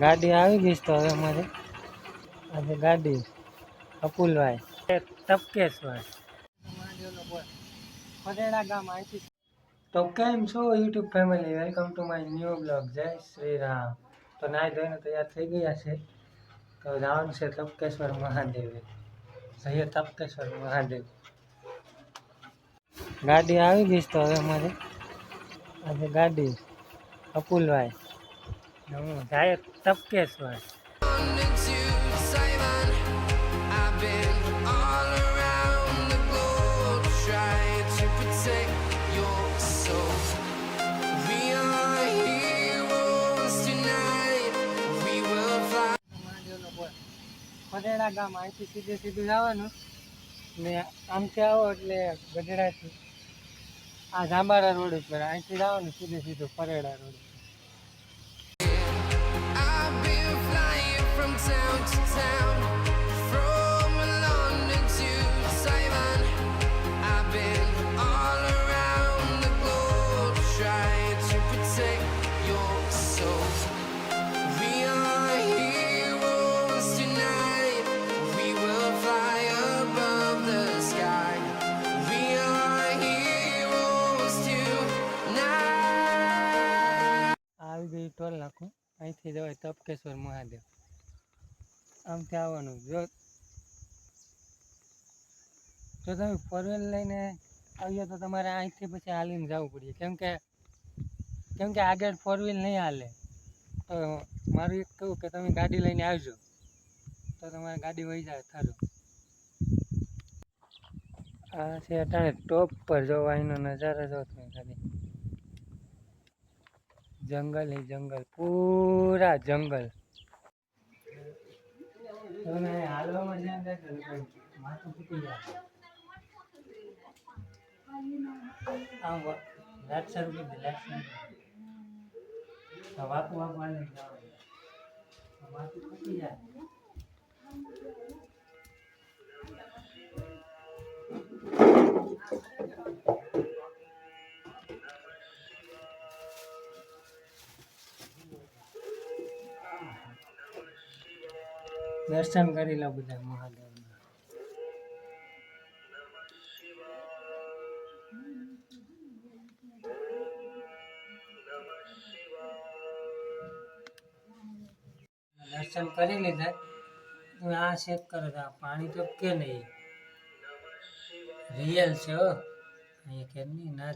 ગાડી આવી ગઈ છે. તો હવે અમારે આજે ગાડી અપુલભાઈ તપકેશ્વર ફરેડા ગામ અહીંથી. તો કેમ છો YouTube family, welcome to my new blog. જય શ્રી રામ. તો નાઈ ધોઈને તૈયાર થઈ ગયા છે. તો જવાનું છે તપકેશ્વર મહાદેવ. જઈએ તપકેશ્વર મહાદેવ. ગાડી આવી ગઈ છે. તો હવે અમારે આજે ગાડી અપુલભાઈ હું જાય તપકેશ્વર. ગઢેડા ગામ અહીંથી સીધું જવાનું ને આમથી આવો એટલે ગઢેડાથી આ જાંબારા રોડ ઉપર અહીંથી જવાનું સીધું ફરેડા રોડ. આવી ગઈ ટોલ નાખું. અહીંથી જવાય તપકેશ્વર મહાદેવ. આમથી આવવાનું. જો તમે ફોરવ્હીલ લઈને આવીએ તો તમારે અહીંથી પછી હાલીને જવું પડે, કેમ કે આગળ ફોરવ્હીલ નહીં હાલે. તો મારું એક કહું કે તમે ગાડી લઈને આવજો તો તમારે ગાડી વહી જાય થારું. આ છે અટાણે ટોપ પર જોવા એનો નજારો જો તમે ખાલી. જંગલ હે જંગલ, પૂરા જંગલ. તમે હાલવામાં ધ્યાન રાખજો, માથું ફૂટી જાય. આમ લાઈટ શરૂ કરી દે, લાઈટ શરૂ વાપુ હાલે માથું ફૂટી જાય. દર્શન કરી લો બધા મહાદેવના. દર્શન કરી લીધા. તમે આ ચેક કરો તો આ પાણી તો કે નહીં રિયલ છે હો. અહીંયા કે નહીં ના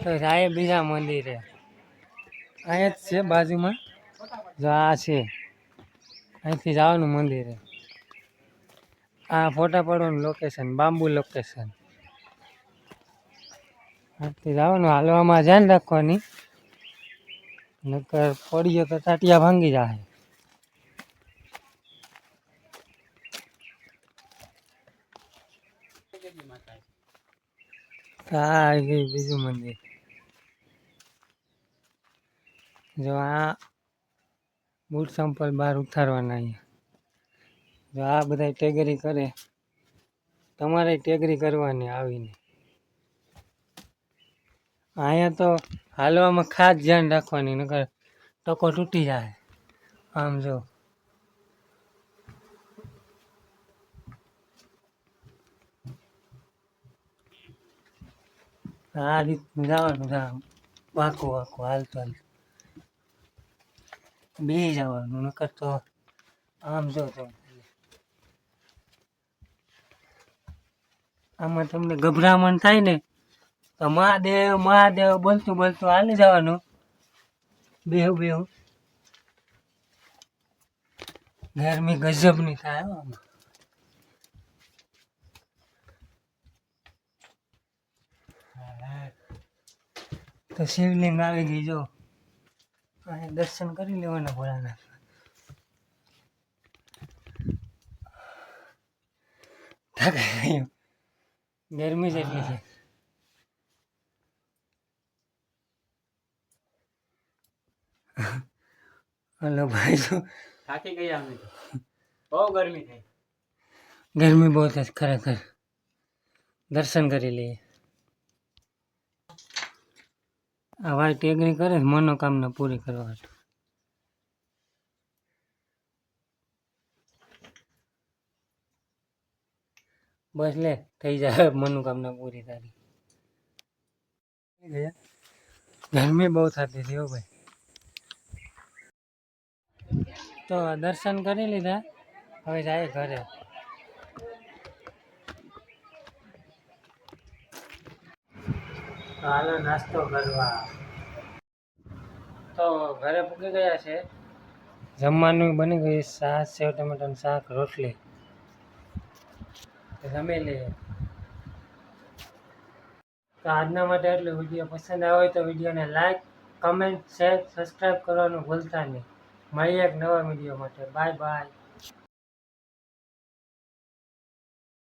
તો જાય બીજા મંદિરે. અહીંયા જ છે બાજુમાં. જો આ છે, અહીંથી જવાનું મંદિરે. આ ફોટા પાડવાનું લોકેશન, બાંબુ લોકેશન. અહીંથી જવાનું, હાલવામાં ધ્યાન રાખવાની, નકર પડીએ તો ટાટિયા ભાંગી જાય. આ આવી ગયું બીજું મંદિર. જો આ બૂટ સંપલ બહાર ઉતારવાના. અહીંયા જો આ બધા ટેગરી કરે, તમારે ટેગરી કરવાની આવીને. અહીંયા તો હાલવામાં ખાસ ધ્યાન રાખવાની, નકર ટકો તૂટી જાય. આમ જો આ રીતનું જવાનું, વાંકો હાલતો હાલ. બેસી જવાનું, નકર તો આમ જો તો આમાં તમને ગભરામણ થાય ને તો મહાદેવ મહાદેવ બોલતું બોલતું હાલી જવાનું. બેહું બેહું ગરમી ગજબની થાય હો આમાં. તો શિવલિંગ આવી ગઈ જો, અહીં દર્શન કરી લેવાના ભોળાના. ગરમી જેટલી છે. હલો ભાઈ, તો થાકી ગયા અમે, બહુ ગરમી થઈ. ગરમી બહુ છે ખરેખર. દર્શન કરી લઈએ. આ વાઈટ એગ્રી કરે મનોકામના પૂરી કરવા. બસ લે, થઈ જાય મનોકામના પૂરી તારી. ગરમી બહુ થતી હતી હો ભાઈ. તો દર્શન કરી લીધા, હવે જાય ઘરે. હાલો નાસ્તો કરવા. તો ઘરે પૂકી ગયા છે. જમવાનું બની ગયું, શાક સેવ ટમેટાનું શાક રોટલી. જમી લઈએ. તો આજના માટે એટલું. વિડીયો પસંદ આવે તો વિડીયોને લાઈક, કમેન્ટ, શેર, સબસ્ક્રાઈબ કરવાનું ભૂલતા નહીં. મળીએ એક નવા વિડીયો માટે. Bye bye.